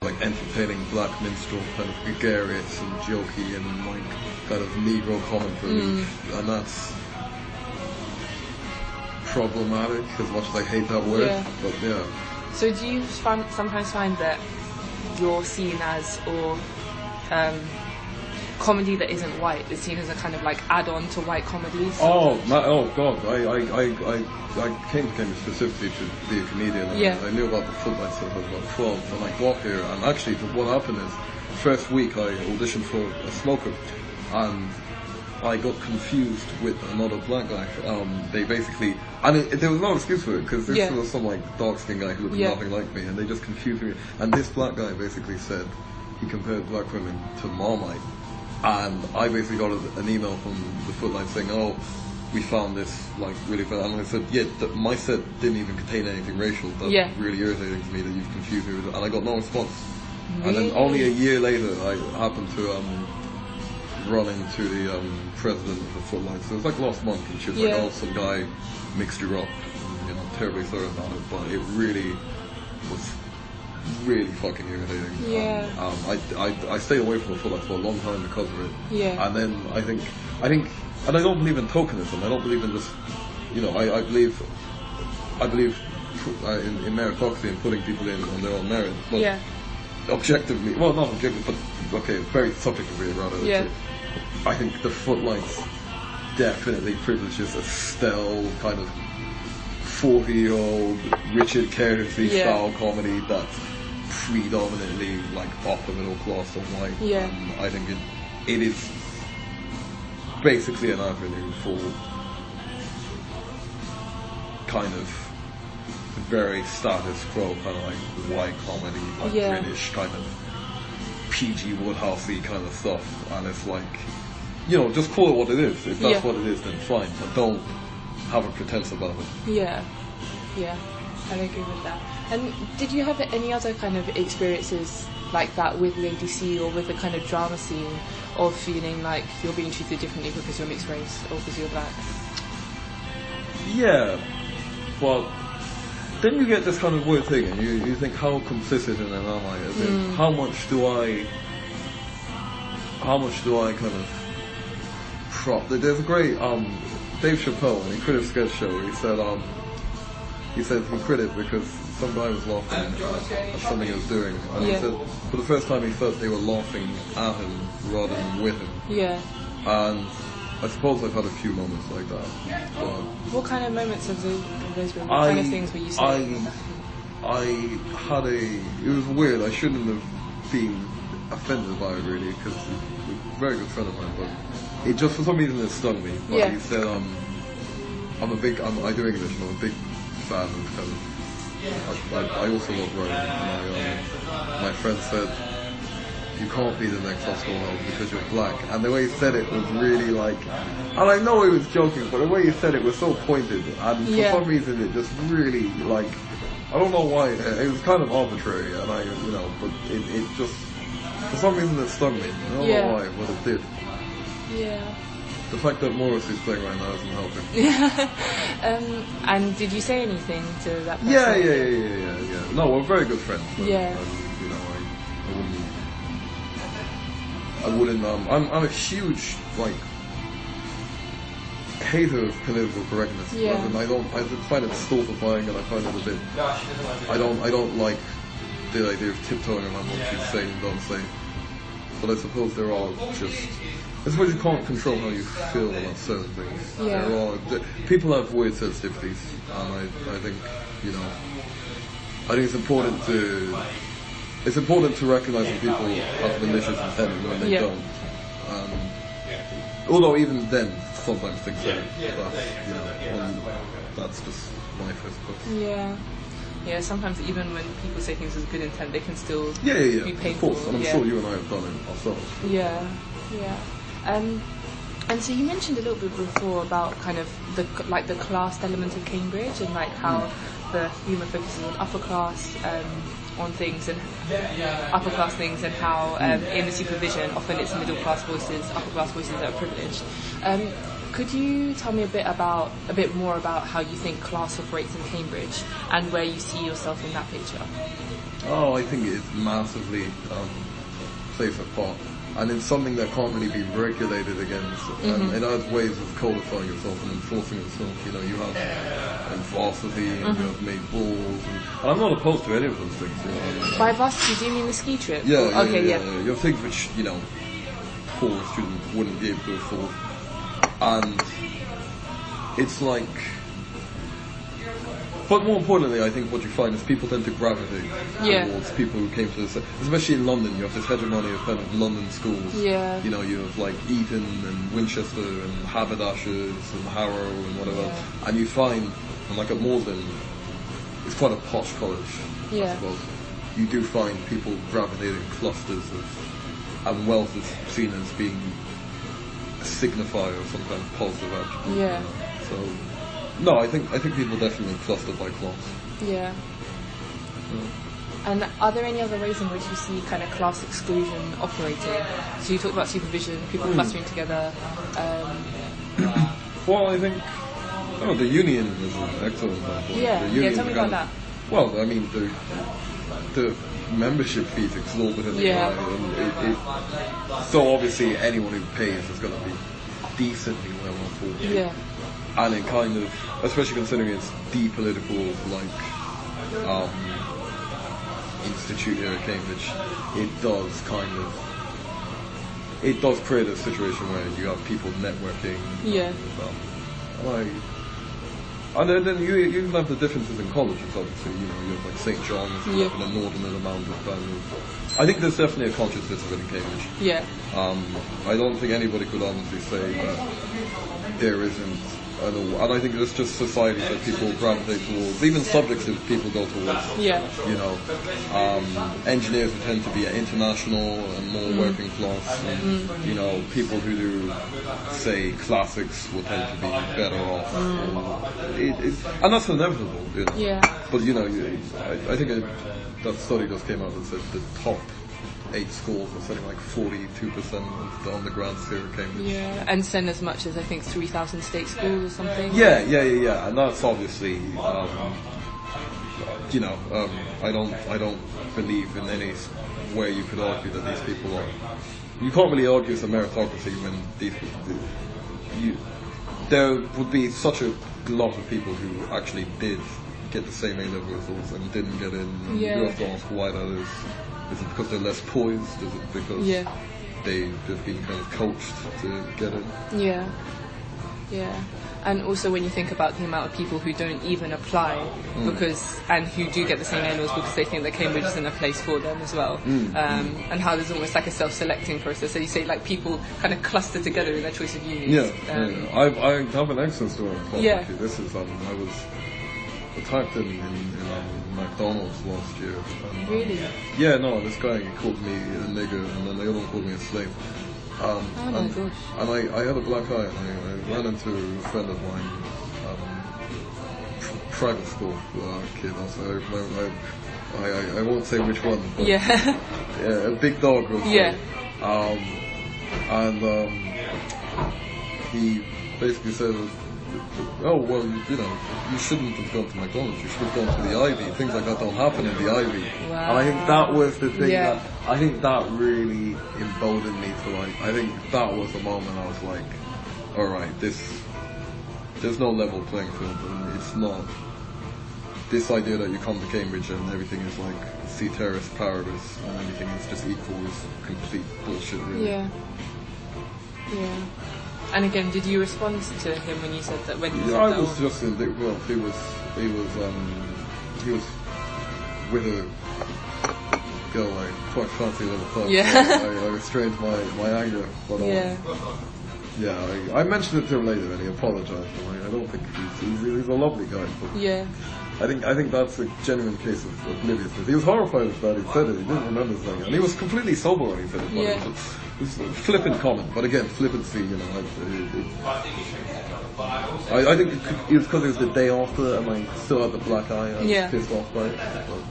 like entertaining black minstrel, kind of gregarious and jokey and like kind of Negro comic relief, and that's problematic as much as I hate that word. Yeah. But yeah. So do you sometimes find that you're seen as, or comedy that isn't white is seen as a kind of like add-on to white comedies? Oh God! I came to Cambridge specifically to be a comedian. And I knew about the footlights since I was about 12, and I got here. And actually, what happened is, first week I auditioned for a smoker, and I got confused with another black guy. They basically, there was no excuse for it, because this was some like dark-skinned guy who looked nothing like me, and they just confused me. And this black guy basically said he compared black women to Marmite. And I basically got an email from the Footlights saying, "Oh, we found this like really bad." And I said, "Yeah, my set didn't even contain anything racial. That's really irritating to me that you've confused me with it." And I got no response. Really? And then only a year later, I happened to run into the president of the Footlights. It was like last month, and she was like, "Oh, some guy mixed you up." And, you know, terribly sorry about it, but it really was really fucking irritating. Yeah. I stayed away from the Footlights for a long time because of it. Yeah. And then I think, and I don't believe in tokenism. I don't believe in just, you know, I believe in meritocracy and putting people in on their own merit. But objectively, well, not objectively, but okay, very subjectively rather. Yeah. I think the Footlights definitely privileges a stale kind of 40-year-old Richard Kersey style comedy that's predominantly like upper middle class and white. Yeah. I think it is basically an avenue for kind of very status quo kind of like white comedy, like British kind of PG Woodhousey kind of stuff, and it's like, you know, just call it what it is. If that's what it is, then fine, but don't have a pretense about it. Yeah, I agree with that. And did you have any other kind of experiences like that with Lady C or with the kind of drama scene of feeling like you're being treated differently because you're mixed race or because you're black? Yeah, but then you get this kind of weird thing, and you think, how complicit in it am I? As in, how much do I kind of prop? There's a great Dave Chappelle, when he quit his sketch show, he said he quit it because some guy was laughing at something he was doing, and he said for the first time he felt they were laughing at him rather than with him. Yeah. And I suppose I've had a few moments like that. But what kind of moments have those been? What kind of things were you saying? It was weird. I shouldn't have been offended by it really, because he's a very good friend of mine, but it just, for some reason, it stung me. But he said, I do English, and I'm a big fan of kind of, I also love writing, and my friend said, "You can't be the next Oscar Wilde because you're black." And the way he said it was really like, and I know he was joking, but the way he said it was so pointed, and for some reason it just really, like, I don't know why, it was kind of arbitrary, and but it just, for some reason it stung me. I don't know why, but it did. Yeah. The fact that Morris is playing right now isn't helping. Yeah. And did you say anything to that person? Yeah. No, we're very good friends. I wouldn't. I'm a huge hater of political correctness. I find it stultifying, and I find it a bit. I don't like the idea of tiptoeing around what you say and don't say. But I suppose there are just. I suppose you can't control how you feel about certain things. Yeah. People have weird sensitivities, and I think it's important to recognize when people have malicious intent when they don't. Although even then, sometimes things don't. That's just life, I suppose. Yeah, sometimes even when people say things with good intent, they can still be painful. Of course, and I'm sure you and I have done it ourselves. Yeah. And so you mentioned a little bit before about kind of the class element of Cambridge, and like how the humour focuses on upper class on things and upper class things, and how in the supervision often it's middle class voices, upper class voices that are privileged. Could you tell me a bit more about how you think class operates in Cambridge and where you see yourself in that picture? Oh, I think it massively plays a part. And it's something that can't really be regulated against. It has ways of codifying yourself and enforcing yourself. You know, you have varsity and you have made balls. And I'm not opposed to any of those things. You know? By varsity, do you mean the ski trip? Yeah, yeah. You have things which, you know, poor students wouldn't be able to afford. And it's like... But more importantly, I think what you find is people tend to gravitate towards people who came to this, especially in London. You have this hegemony of kind of London schools. Yeah. You know, you have like Eton and Winchester and Haberdashers and Harrow and whatever. And you find, and like at Malden, it's quite a posh college, I suppose. You do find people gravitating clusters of, and wealth is seen as being a signifier of some kind of positive attribute. Yeah. So. No, I think people definitely cluster by class. Yeah. And are there any other ways in which you see kind of class exclusion operating? So you talked about supervision, people clustering together. Well, I think the union is an excellent example. Yeah, tell me about that. Well, I mean, the membership fee is exorbitantly high. And so obviously anyone who pays is going to be decently well off. Yeah. And it kind of, especially considering it's the political, institute here at Cambridge, it does create a situation where you have people networking. Yeah. And then you even have the differences in colleges, obviously. You know, you have like St. John's, you have an inordinate amount of I think there's definitely a consciousness of it in Cambridge. Yeah. I don't think anybody could honestly say that there isn't. And I think it's just societies that people gravitate towards, even subjects that people go towards. Yeah. You know, engineers who tend to be international and more working class. And, you know, people who do, say, classics will tend to be better off. And that's inevitable, you know. Yeah. But, you know, I think that study just came out that said the top 8 schools are something like 42% of the undergrads here at Cambridge. Yeah, and send as much as I think 3,000 state schools or something. Yeah, and that's obviously, you know, I don't believe in any way you could argue that these people are. You can't really argue it's a meritocracy when these people. There would be such a lot of people who actually did get the same A-level results and didn't get in. You have to ask why that is. Is it because they're less poised? Is it because they've been kind of coached to get in? Yeah. And also when you think about the amount of people who don't even apply and who do get the same A-levels because they think that Cambridge isn't a place for them as well. And how there's almost like a self-selecting process. So you say like people kind of cluster together in their choice of unis. I have an excellent story. This is I was attacked in McDonald's last year. Really? Yeah, no, this guy called me a nigger and then the other one called me a slave. Oh my gosh. And I had a black eye and I ran into a friend of mine, private school kid. Also, I won't say which one, but a big dog was there. He basically said, oh, well, you know, you shouldn't have gone to McDonald's, you should have gone to the Ivy. Things like that don't happen in the Ivy. Wow. And I think that was the thing that, I think that really emboldened me to like, I think that was the moment I was like, alright, there's no level playing field, and it's not, this idea that you come to Cambridge and everything is like C-terrace paradise and everything is just equal is complete bullshit, really. Yeah. And again, did you respond to him when you said that? When you said I that was just in the, well, he was with a girl I quite fancy at the time. Yeah. So I restrained my anger, but I mentioned it to him later and he apologized. I don't think he's a lovely guy. But I think that's a genuine case of obliviousness. He was horrified that he said it. He didn't remember saying it, and he was completely sober when he said it. But it was a flippant comment, but again, flippancy, you know. I think it was because it was the day after, and I still had the black eye. I was pissed off by it. But,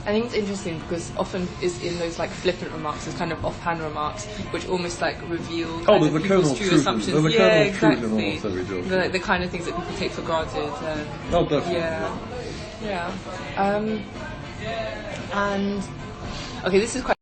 I think it's interesting because often is in those like flippant remarks, those kind of offhand remarks, which almost like reveal there's a kernel of truth. Assumptions. There's a kernel of truth in almost every joke. The kind of things that people take for granted. Definitely. And okay, this is quite